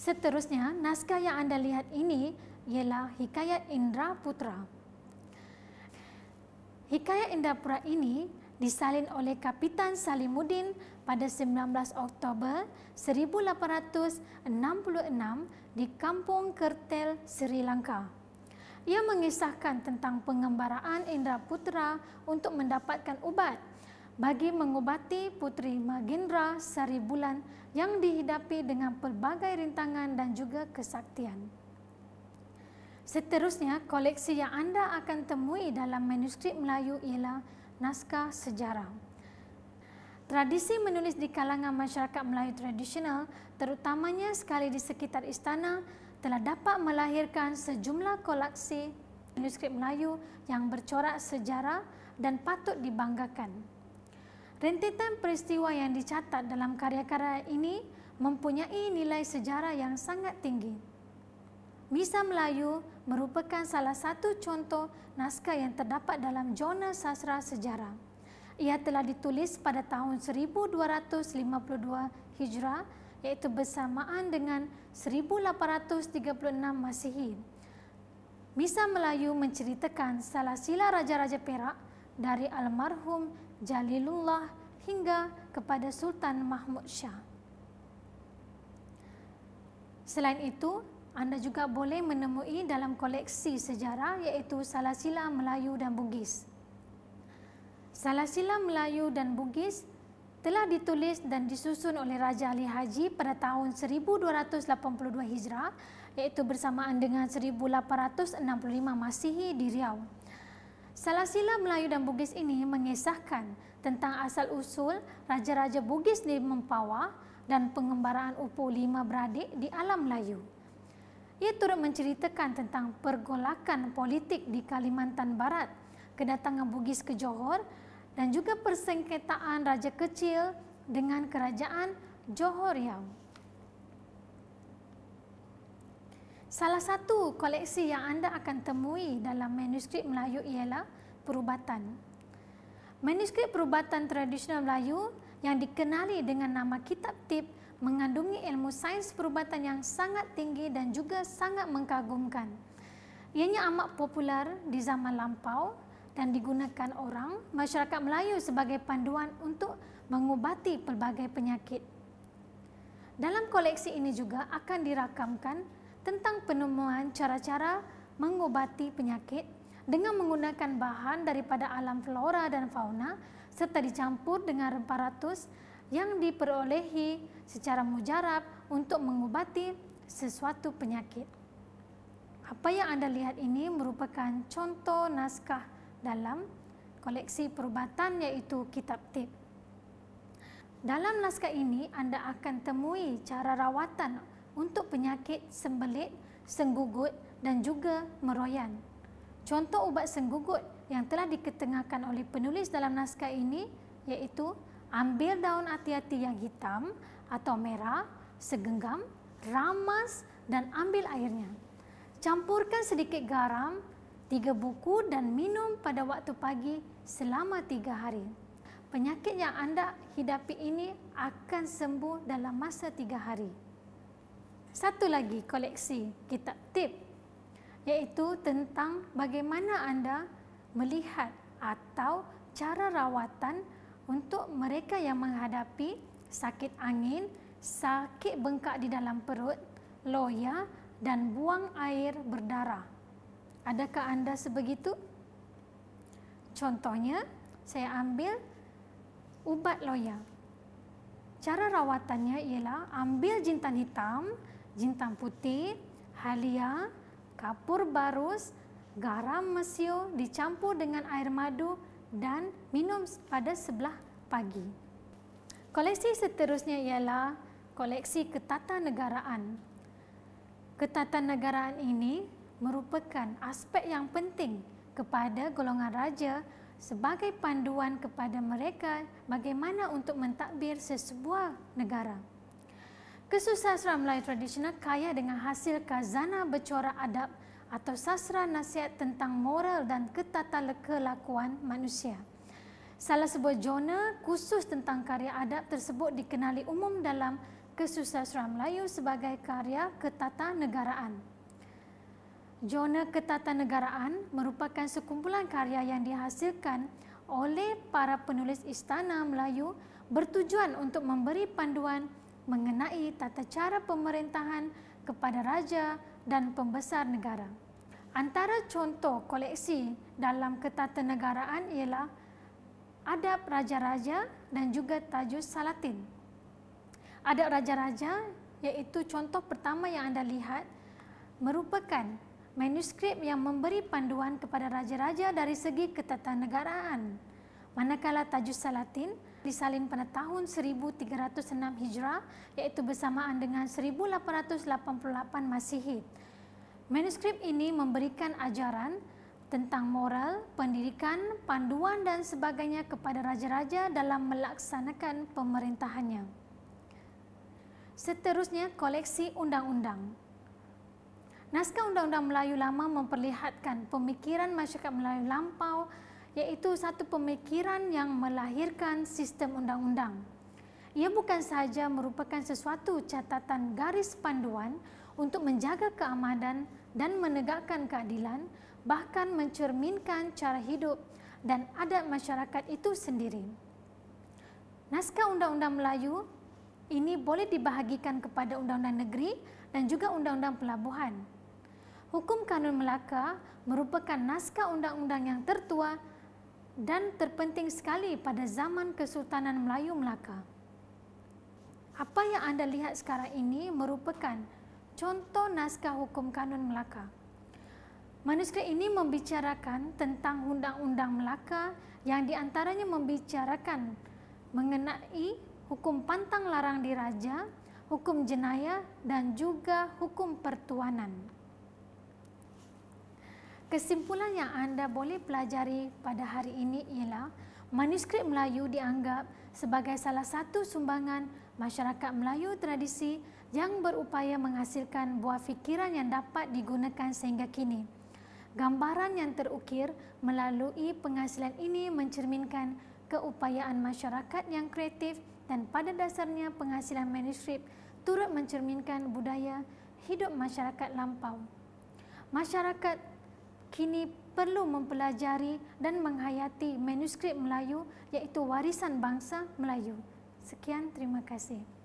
Seterusnya, naskah yang anda lihat ini ialah Hikayat Indra Putra. Hikayat Indra Putra ini disalin oleh Kapitan Salimuddin pada 19 Oktober 1866 di Kampung Kertel, Sri Lanka. Ia mengisahkan tentang pengembaraan Indra Putra untuk mendapatkan ubat bagi mengubati Puteri Magendra Sari Bulan yang dihidapi dengan pelbagai rintangan dan juga kesaktian. Seterusnya, koleksi yang anda akan temui dalam manuskrip Melayu ialah naskah sejarah. Tradisi menulis di kalangan masyarakat Melayu tradisional, terutamanya sekali di sekitar istana, telah dapat melahirkan sejumlah koleksi manuskrip Melayu yang bercorak sejarah dan patut dibanggakan. Rentetan peristiwa yang dicatat dalam karya-karya ini mempunyai nilai sejarah yang sangat tinggi. Misa Melayu merupakan salah satu contoh naskah yang terdapat dalam jurnal sastra sejarah. Ia telah ditulis pada tahun 1252 Hijrah, iaitu bersamaan dengan 1836 Masihi. Misa Melayu menceritakan salasila raja-raja Perak dari almarhum Jalilullah hingga kepada Sultan Mahmud Shah. Selain itu, anda juga boleh menemui dalam koleksi sejarah iaitu Salasila Melayu dan Bugis. Salasila Melayu dan Bugis telah ditulis dan disusun oleh Raja Ali Haji pada tahun 1282 Hijrah, iaitu bersamaan dengan 1865 Masihi di Riau. Salasila Melayu dan Bugis ini mengisahkan tentang asal-usul Raja-Raja Bugis di Mempawah dan pengembaraan Upo lima beradik di alam Melayu. Ia turut menceritakan tentang pergolakan politik di Kalimantan Barat, kedatangan Bugis ke Johor dan juga persengketaan Raja Kecil dengan Kerajaan Johor Riau. Salah satu koleksi yang anda akan temui dalam manuskrip Melayu ialah Perubatan. Manuskrip Perubatan tradisional Melayu yang dikenali dengan nama Kitab Tip mengandungi ilmu sains perubatan yang sangat tinggi dan juga sangat mengagumkan. Ianya amat popular di zaman lampau dan digunakan orang masyarakat Melayu sebagai panduan untuk mengubati pelbagai penyakit. Dalam koleksi ini juga akan dirakamkan tentang penemuan cara-cara mengubati penyakit dengan menggunakan bahan daripada alam flora dan fauna serta dicampur dengan rempah ratus yang diperolehi secara mujarab untuk mengubati sesuatu penyakit. Apa yang anda lihat ini merupakan contoh naskah dalam koleksi perubatan iaitu Kitab Tip. Dalam naskah ini anda akan temui cara rawatan untuk penyakit sembelit, senggugut dan juga meroyan. Contoh ubat senggugut yang telah diketengahkan oleh penulis dalam naskah ini iaitu ambil daun ati-ati yang hitam atau merah, segenggam, ramas dan ambil airnya. Campurkan sedikit garam, 3 buku dan minum pada waktu pagi selama 3 hari. Penyakit yang anda hidapi ini akan sembuh dalam masa 3 hari. Satu lagi koleksi Kitab Tip iaitu tentang bagaimana anda melihat atau cara rawatan untuk mereka yang menghadapi sakit angin, sakit bengkak di dalam perut, loya dan buang air berdarah. Adakah anda sebegitu? Contohnya, saya ambil ubat loya. Cara rawatannya ialah ambil jintan hitam, jintan putih, halia, kapur barus, garam mesio dicampur dengan air madu dan minum pada sebelah pagi. Koleksi seterusnya ialah koleksi ketatanegaraan. Ketatanegaraan ini merupakan aspek yang penting kepada golongan raja sebagai panduan kepada mereka bagaimana untuk mentadbir sesebuah negara. Kesusastraan Melayu tradisional kaya dengan hasil khazanah bercorak adab atau sastra nasihat tentang moral dan kelakuan manusia. Salah sebuah jurnal khusus tentang karya adab tersebut dikenali umum dalam Kesusastraan Melayu sebagai karya ketatanegaraan. Jurnal Ketatanegaraan merupakan sekumpulan karya yang dihasilkan oleh para penulis istana Melayu bertujuan untuk memberi panduan mengenai tata cara pemerintahan kepada raja dan pembesar negara. Antara contoh koleksi dalam ketatanegaraan ialah Adab Raja-Raja dan juga Tajus Salatin. Adab Raja-Raja iaitu contoh pertama yang anda lihat merupakan manuskrip yang memberi panduan kepada raja-raja dari segi ketatanegaraan. Manakala Tajus Salatin disalin pada tahun 1306 Hijrah iaitu bersamaan dengan 1888 Masihi. Manuskrip ini memberikan ajaran tentang moral, pendidikan, panduan dan sebagainya kepada raja-raja dalam melaksanakan pemerintahannya. Seterusnya, koleksi undang-undang. Naskah Undang-Undang Melayu Lama memperlihatkan pemikiran masyarakat Melayu lampau iaitu satu pemikiran yang melahirkan sistem undang-undang. Ia bukan sahaja merupakan sesuatu catatan garis panduan untuk menjaga keamanan dan menegakkan keadilan, bahkan mencerminkan cara hidup dan adat masyarakat itu sendiri. Naskah Undang-Undang Melayu ini boleh dibahagikan kepada Undang-Undang Negeri dan juga Undang-Undang Pelabuhan. Hukum Kanun Melaka merupakan naskah undang-undang yang tertua dan terpenting sekali pada zaman Kesultanan Melayu Melaka. Apa yang anda lihat sekarang ini merupakan contoh naskah Hukum Kanun Melaka. Manuskrip ini membicarakan tentang Undang-Undang Melaka yang diantaranya membicarakan mengenai hukum pantang larang diraja, hukum jenayah dan juga hukum pertuanan. Kesimpulan yang anda boleh pelajari pada hari ini ialah manuskrip Melayu dianggap sebagai salah satu sumbangan masyarakat Melayu tradisi yang berupaya menghasilkan buah fikiran yang dapat digunakan sehingga kini. Gambaran yang terukir melalui penghasilan ini mencerminkan keupayaan masyarakat yang kreatif dan pada dasarnya penghasilan manuskrip turut mencerminkan budaya hidup masyarakat lampau. Masyarakat kini perlu mempelajari dan menghayati manuskrip Melayu iaitu warisan bangsa Melayu. Sekian, terima kasih.